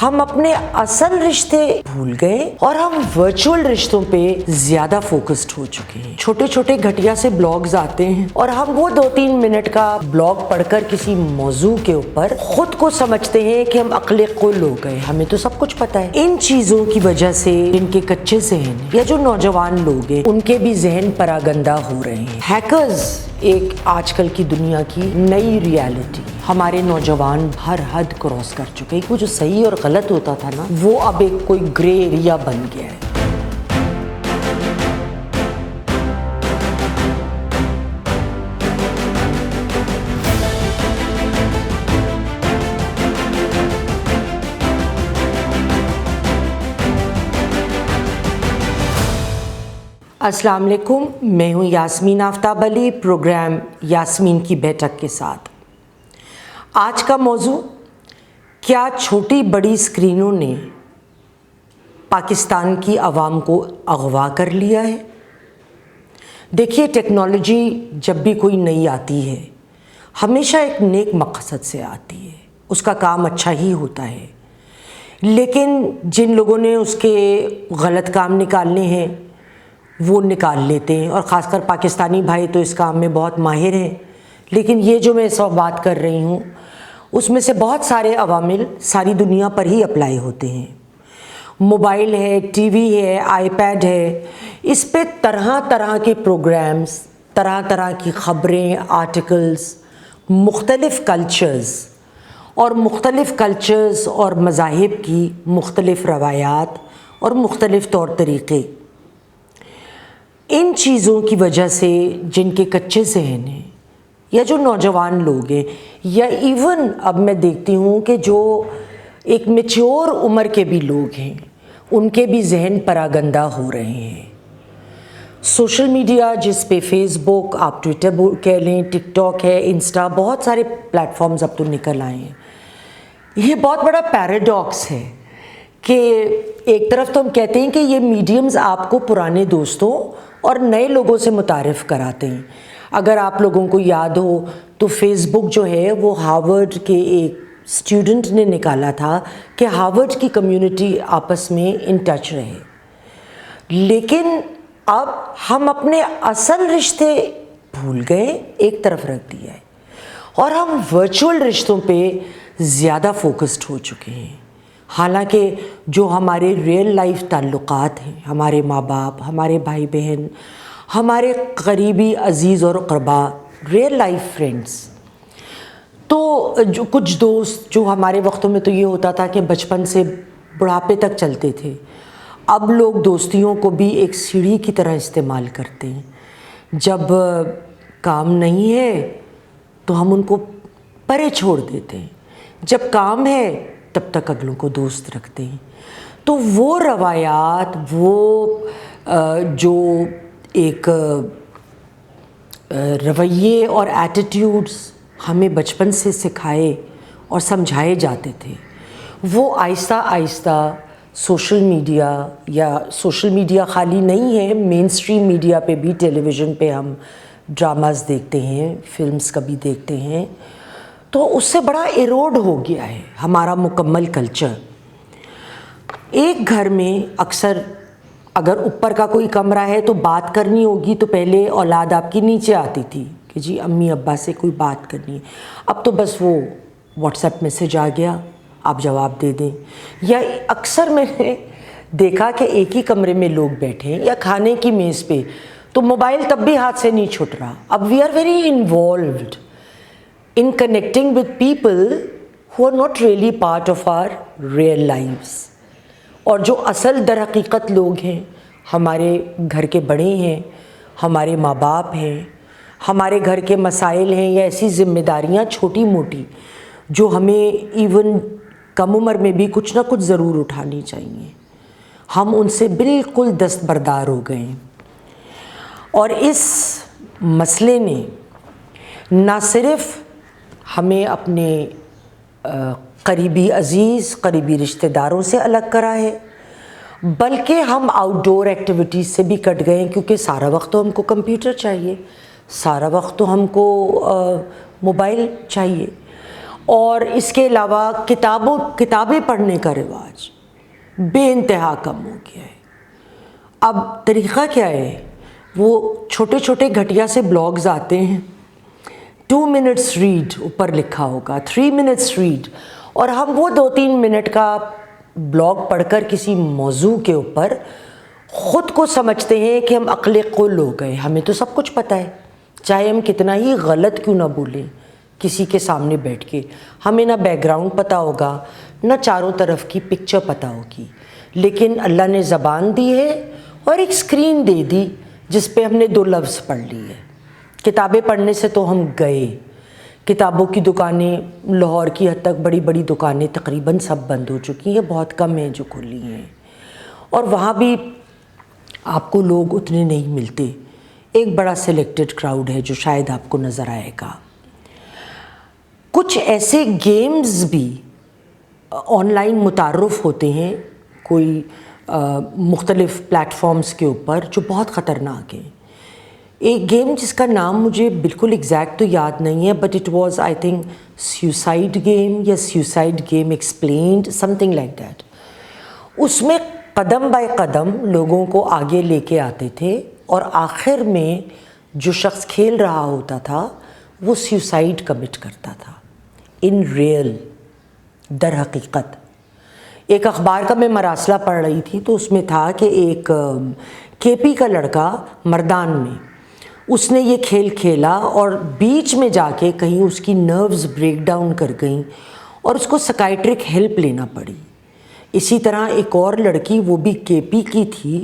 ہم اپنے اصل رشتے بھول گئے اور ہم ورچوئل رشتوں پہ زیادہ فوکسڈ ہو چکے ہیں. چھوٹے چھوٹے گھٹیا سے بلاگز آتے ہیں اور ہم وہ 2-3 منٹ کا بلاگ پڑھ کر کسی موضوع کے اوپر خود کو سمجھتے ہیں کہ ہم عقل قل ہو گئے, ہمیں تو سب کچھ پتا ہے. ان چیزوں کی وجہ سے جن کے کچے ذہن یا جو نوجوان لوگ ہیں ان کے بھی ذہن پراگندہ ہو رہے ہیں. ہیکرز ایک آج کل کی دنیا کی نئی ریالٹی. ہمارے نوجوان ہر حد کراس کر چکے ہیں. وہ جو صحیح اور غلط ہوتا تھا نا, وہ اب ایک کوئی گرے ایریا بن گیا ہے. السلام علیکم, میں ہوں یاسمین آفتاب علی, پروگرام یاسمین کی بیٹھک کے ساتھ. آج کا موضوع, کیا چھوٹی بڑی اسکرینوں نے پاکستان کی عوام کو اغوا کر لیا ہے؟ دیکھیے, ٹیکنالوجی جب بھی کوئی نئی آتی ہے ہمیشہ ایک نیک مقصد سے آتی ہے, اس کا کام اچھا ہی ہوتا ہے. لیکن جن لوگوں نے اس کے غلط کام نکالنے ہیں وہ نکال لیتے ہیں, اور خاص کر پاکستانی بھائی تو اس کام میں بہت ماہر ہیں. لیکن یہ جو میں اس وقت بات کر رہی ہوں اس میں سے بہت سارے عوامل ساری دنیا پر ہی اپلائی ہوتے ہیں. موبائل ہے, ٹی وی ہے, آئی پیڈ ہے, اس پہ طرح طرح کے پروگرامز, طرح طرح کی خبریں, آرٹیکلز, مختلف کلچرز اور مذاہب کی مختلف روایات اور مختلف طور طریقے. ان چیزوں کی وجہ سے جن کے کچے ذہن ہیں یا جو نوجوان لوگ ہیں, یا ایون اب میں دیکھتی ہوں کہ جو ایک میچور عمر کے بھی لوگ ہیں, ان کے بھی ذہن پراگندہ ہو رہے ہیں. سوشل میڈیا, جس پہ فیس بک, آپ ٹویٹر کہہ لیں, ٹک ٹاک ہے, انسٹا, بہت سارے پلیٹ فارمز اب تو نکل آئے ہیں. یہ بہت بڑا پیراڈاکس ہے کہ ایک طرف تو ہم کہتے ہیں کہ یہ میڈیمز آپ کو پرانے دوستوں اور نئے لوگوں سے متعارف کراتے ہیں. اگر آپ لوگوں کو یاد ہو تو فیس بک جو ہے وہ ہارورڈ کے ایک اسٹوڈنٹ نے نکالا تھا کہ ہارورڈ کی کمیونٹی آپس میں ان ٹچ رہے. لیکن اب ہم اپنے اصل رشتے بھول گئے, ایک طرف رکھ دیا ہے, اور ہم ورچوئل رشتوں پہ زیادہ فوکسڈ ہو چکے ہیں. حالانکہ جو ہمارے ریئل لائف تعلقات ہیں, ہمارے ماں باپ, ہمارے بھائی بہن, ہمارے قریبی عزیز اور اقربا, ریئل لائف فرینڈز, تو جو کچھ دوست جو ہمارے وقتوں میں تو یہ ہوتا تھا کہ بچپن سے بڑھاپے تک چلتے تھے, اب لوگ دوستیوں کو بھی ایک سیڑھی کی طرح استعمال کرتے ہیں. جب کام نہیں ہے تو ہم ان کو پرے چھوڑ دیتے ہیں, جب کام ہے تب تک اگلوں کو دوست رکھتے ہیں. تو وہ روایات, وہ جو ایک رویے اور ایٹیٹیوڈز ہمیں بچپن سے سکھائے اور سمجھائے جاتے تھے, وہ آہستہ آہستہ سوشل میڈیا, یا سوشل میڈیا خالی نہیں ہے, مین اسٹریم میڈیا پہ بھی, ٹیلی ویژن پہ ہم ڈراماز دیکھتے ہیں, فلمز کبھی دیکھتے ہیں, تو اس سے بڑا ایروڈ ہو گیا ہے ہمارا مکمل کلچر. ایک گھر میں اکثر اگر اوپر کا کوئی کمرہ ہے تو بات کرنی ہوگی تو پہلے اولاد آپ کی نیچے آتی تھی کہ جی امی ابا سے کوئی بات کرنی ہے. اب تو بس وہ واٹس ایپ میسج آ گیا, آپ جواب دے دیں. یا اکثر میں نے دیکھا کہ ایک ہی کمرے میں لوگ بیٹھے ہیں یا کھانے کی میز پہ, تو موبائل تب بھی ہاتھ سے نہیں چھوٹ رہا. اب we are very involved in connecting with people who are not really part of our real lives. اور جو اصل در حقیقت لوگ ہیں, ہمارے گھر کے بڑے ہیں, ہمارے ماں باپ ہیں, ہمارے گھر کے مسائل ہیں, یا ایسی ذمہ داریاں چھوٹی موٹی جو ہمیں ایون کم عمر میں بھی کچھ نہ کچھ ضرور اٹھانی چاہیے, ہم ان سے بالکل دستبردار ہو گئے ہیں. اور اس مسئلے نے نہ صرف ہمیں اپنے قریبی عزیز, قریبی رشتہ داروں سے الگ کرا ہے, بلکہ ہم آؤٹ ڈور ایکٹیویٹیز سے بھی کٹ گئے ہیں, کیونکہ سارا وقت تو ہم کو کمپیوٹر چاہیے, سارا وقت تو ہم کو موبائل چاہیے. اور اس کے علاوہ کتابیں پڑھنے کا رواج بے انتہا کم ہو گیا ہے. اب طریقہ کیا ہے, وہ چھوٹے چھوٹے گھٹیا سے بلاگز آتے ہیں, 2 minutes ریڈ اوپر لکھا ہوگا, 3 minutes ریڈ, اور ہم وہ 2-3 منٹ کا بلاگ پڑھ کر کسی موضوع کے اوپر خود کو سمجھتے ہیں کہ ہم عقل قل ہو گئے, ہمیں تو سب کچھ پتہ ہے, چاہے ہم کتنا ہی غلط کیوں نہ بولیں کسی کے سامنے بیٹھ کے, ہمیں نہ بیک گراؤنڈ پتہ ہوگا نہ چاروں طرف کی پکچر پتہ ہوگی, لیکن اللہ نے زبان دی ہے اور ایک اسکرین دے دی جس پہ ہم نے 2 لفظ پڑھ لیے. کتابیں پڑھنے سے تو ہم گئے, کتابوں کی دکانیں لاہور کی حد تک بڑی بڑی دکانیں تقریباً سب بند ہو چکی ہیں, بہت کم ہیں جو کھلی ہیں, اور وہاں بھی آپ کو لوگ اتنے نہیں ملتے, ایک بڑا سلیکٹڈ کراؤڈ ہے جو شاید آپ کو نظر آئے گا. کچھ ایسے گیمز بھی آن لائن متعارف ہوتے ہیں کوئی مختلف پلیٹ فارمز کے اوپر جو بہت خطرناک ہیں. ایک گیم جس کا نام مجھے بالکل ایگزیکٹ تو یاد نہیں ہے, but it was I think suicide game یا suicide game explained, something like that. اس میں قدم بائی قدم لوگوں کو آگے لے کے آتے تھے, اور آخر میں جو شخص کھیل رہا ہوتا تھا وہ سیوسائڈ کمٹ کرتا تھا ان ریئل, در حقیقت. ایک اخبار کا میں مراسلہ پڑھ رہی تھی تو اس میں تھا کہ ایک کے پی کا لڑکا مردان میں اس نے یہ کھیل کھیلا اور بیچ میں جا کے کہیں اس کی نروز بریک ڈاؤن کر گئیں اور اس کو سکائٹرک ہیلپ لینا پڑی. اسی طرح ایک اور لڑکی وہ بھی کے پی کی تھی,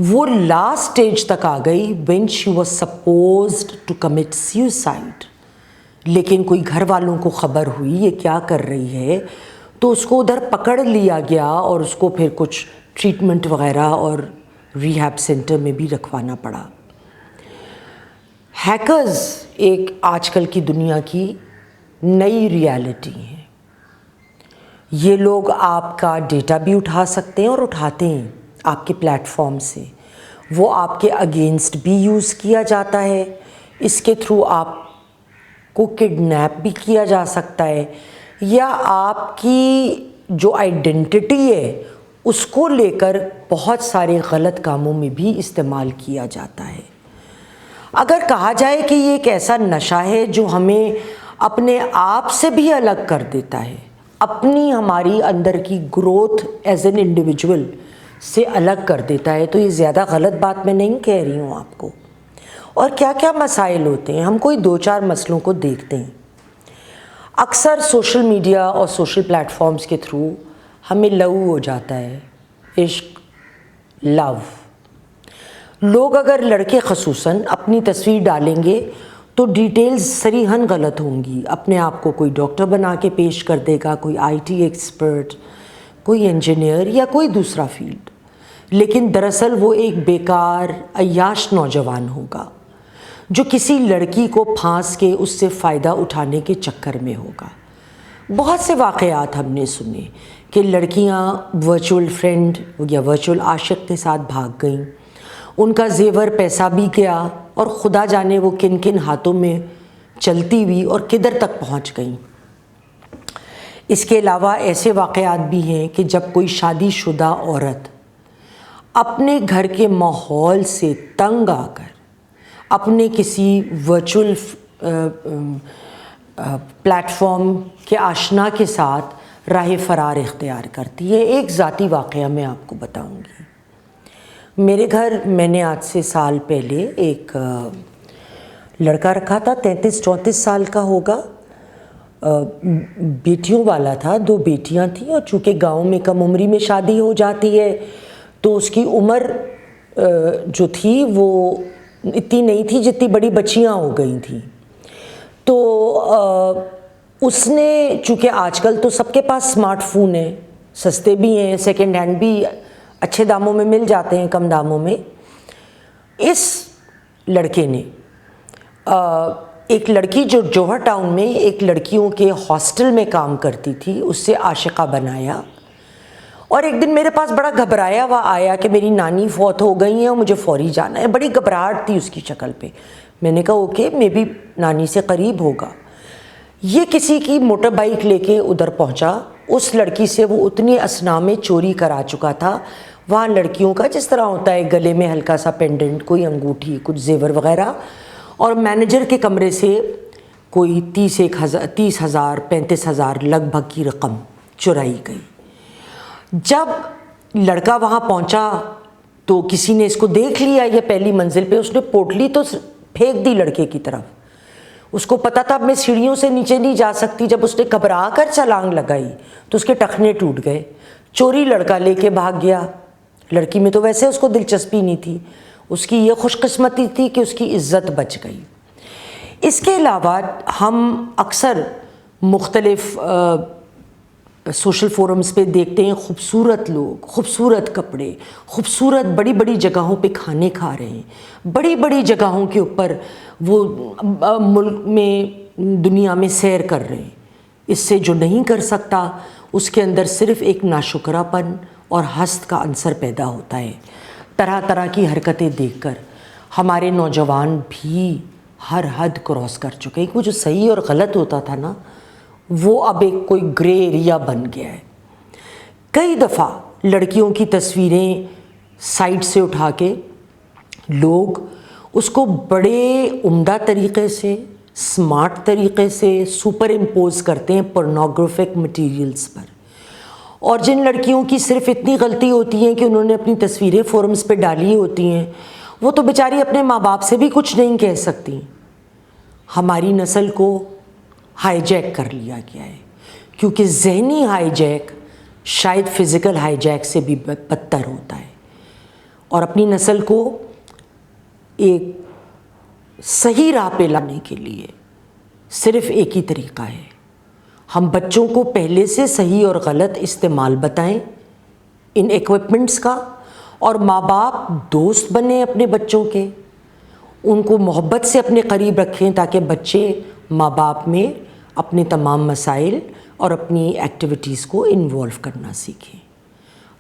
وہ لاسٹ سٹیج تک آ گئی when she was supposed to commit suicide, لیکن کوئی گھر والوں کو خبر ہوئی یہ کیا کر رہی ہے تو اس کو ادھر پکڑ لیا گیا اور اس کو پھر کچھ ٹریٹمنٹ وغیرہ اور ریہیب سینٹر میں بھی رکھوانا پڑا. ہیکرز ایک آج کل کی دنیا کی نئی ریالٹی ہے. یہ لوگ آپ کا ڈیٹا بھی اٹھا سکتے ہیں اور اٹھاتے ہیں آپ کے پلیٹ فارم سے, وہ آپ کے اگینسٹ بھی یوز کیا جاتا ہے, اس کے تھرو آپ کو کڈنیپ بھی کیا جا سکتا ہے, یا آپ کی جو آئیڈینٹی ہے اس کو لے کر بہت سارے غلط کاموں میں بھی استعمال کیا جاتا ہے. اگر کہا جائے کہ یہ ایک ایسا نشہ ہے جو ہمیں اپنے آپ سے بھی الگ کر دیتا ہے, اپنی ہماری اندر کی گروتھ ایز این انڈیویجول سے الگ کر دیتا ہے, تو یہ زیادہ غلط بات میں نہیں کہہ رہی ہوں آپ کو. اور کیا کیا مسائل ہوتے ہیں, ہم کوئی 2-4 مسئلوں کو دیکھتے ہیں. اکثر سوشل میڈیا اور سوشل پلیٹ فارمز کے تھرو ہمیں لو ہو جاتا ہے, عشق, لو. لوگ اگر لڑکے خصوصاً اپنی تصویر ڈالیں گے تو ڈیٹیلز صریحاً غلط ہوں گی. اپنے آپ کو کوئی ڈاکٹر بنا کے پیش کر دے گا, کوئی آئی ٹی ایکسپرٹ, کوئی انجینئر یا کوئی دوسرا فیلڈ, لیکن دراصل وہ ایک بیکار عیاش نوجوان ہوگا جو کسی لڑکی کو پھانس کے اس سے فائدہ اٹھانے کے چکر میں ہوگا. بہت سے واقعات ہم نے سنے کہ لڑکیاں ورچوئل فرینڈ یا ورچوئل عاشق کے ساتھ بھاگ گئیں, ان کا زیور پیسہ بھی گیا اور خدا جانے وہ کن کن ہاتھوں میں چلتی ہوئی اور کدھر تک پہنچ گئیں. اس کے علاوہ ایسے واقعات بھی ہیں کہ جب کوئی شادی شدہ عورت اپنے گھر کے ماحول سے تنگ آ کر اپنے کسی ورچوئل پلیٹ فارم کے آشنا کے ساتھ راہ فرار اختیار کرتی ہے. ایک ذاتی واقعہ میں آپ کو بتاؤں گی. میرے گھر میں نے آج سے سال پہلے ایک لڑکا رکھا تھا, 33-34 سال کا ہوگا, بیٹیوں والا تھا, 2 بیٹیاں تھیں, اور چونکہ گاؤں میں کم عمری میں شادی ہو جاتی ہے تو اس کی عمر جو تھی وہ اتنی نہیں تھی جتنی بڑی بچیاں ہو گئی تھیں. تو اس نے, چونکہ آج کل تو سب کے پاس اسمارٹ فون ہے, سستے بھی ہیں, سیکنڈ ہینڈ بھی اچھے داموں میں مل جاتے ہیں, کم داموں میں. اس لڑکے نے ایک لڑکی جو جوہر ٹاؤن میں ایک لڑکیوں کے ہاسٹل میں کام کرتی تھی اس سے عاشقہ بنایا, اور ایک دن میرے پاس بڑا گھبرایا ہوا آیا کہ میری نانی فوت ہو گئی ہیں اور مجھے فوری جانا ہے. بڑی گھبراہٹ تھی اس کی شکل پہ. میں نے کہا اوکے, میں بھی نانی سے قریب ہوگا. یہ کسی کی موٹر بائک لے کے ادھر پہنچا، اس لڑکی سے وہ اتنی اسنا میں چوری کرا چکا تھا، وہاں لڑکیوں کا جس طرح ہوتا ہے گلے میں ہلکا سا پینڈنٹ، کوئی انگوٹھی، کچھ زیور وغیرہ، اور مینیجر کے کمرے سے کوئی 30,000 35,000 لگ بھگ کی رقم چرائی گئی۔ جب لڑکا وہاں پہنچا تو کسی نے اس کو دیکھ لیا، یہ پہلی منزل پہ، اس نے پوٹلی تو پھینک دی لڑکے کی طرف۔ اس کو پتا تھا اب میں سیڑھیوں سے نیچے نہیں جا سکتی، جب اس نے گھبرا کر چھلانگ لگائی تو اس کے ٹخنے ٹوٹ گئے، چوری لڑکا لے کے بھاگ گیا۔ لڑکی میں تو ویسے اس کو دلچسپی نہیں تھی، اس کی یہ خوش قسمتی تھی کہ اس کی عزت بچ گئی۔ اس کے علاوہ ہم اکثر مختلف سوشل فورمز پہ دیکھتے ہیں خوبصورت لوگ، خوبصورت کپڑے، خوبصورت بڑی بڑی جگہوں پہ کھانے کھا رہے ہیں، بڑی بڑی جگہوں کے اوپر وہ ملک میں دنیا میں سیر کر رہے ہیں۔ اس سے جو نہیں کر سکتا اس کے اندر صرف ایک ناشکرا پن اور حسد کا عنصر پیدا ہوتا ہے۔ طرح طرح کی حرکتیں دیکھ کر ہمارے نوجوان بھی ہر حد کراس کر چکے ہیں۔ وہ جو صحیح اور غلط ہوتا تھا نا، وہ اب ایک کوئی گرے ایریا بن گیا ہے۔ کئی دفعہ لڑکیوں کی تصویریں سائٹ سے اٹھا کے لوگ اس کو بڑے عمدہ طریقے سے، سمارٹ طریقے سے سپر امپوز کرتے ہیں پورنوگرافک مٹیریلز پر، اور جن لڑکیوں کی صرف اتنی غلطی ہوتی ہے کہ انہوں نے اپنی تصویریں فورمز پہ ڈالی ہوتی ہیں، وہ تو بیچاری اپنے ماں باپ سے بھی کچھ نہیں کہہ سکتی۔ ہماری نسل کو ہائی جیک کر لیا گیا ہے، کیونکہ ذہنی ہائی جیک شاید فزیکل ہائی جیک سے بھی بدتر ہوتا ہے۔ اور اپنی نسل کو ایک صحیح راہ پہ لانے کے لیے صرف ایک ہی طریقہ ہے، ہم بچوں کو پہلے سے صحیح اور غلط استعمال بتائیں ان ایکوپمنٹس کا، اور ماں باپ دوست بنیں اپنے بچوں کے، ان کو محبت سے اپنے قریب رکھیں تاکہ بچے ماں باپ میں اپنے تمام مسائل اور اپنی ایکٹیویٹیز کو انوالو کرنا سیکھیں۔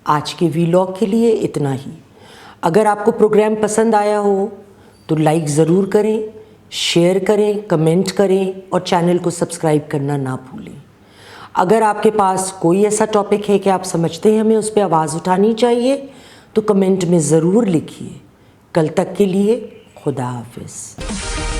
آج کے ویلاگ کے لیے اتنا ہی۔ اگر آپ کو پروگرام پسند آیا ہو تو لائک ضرور کریں، شیئر کریں، کمنٹ کریں، اور چینل کو سبسکرائب کرنا نہ بھولیں۔ اگر آپ کے پاس کوئی ایسا ٹاپک ہے کہ آپ سمجھتے ہیں ہمیں اس پہ آواز اٹھانی چاہیے تو کمنٹ میں ضرور لکھیے۔ کل تک کے لیے خدا حافظ۔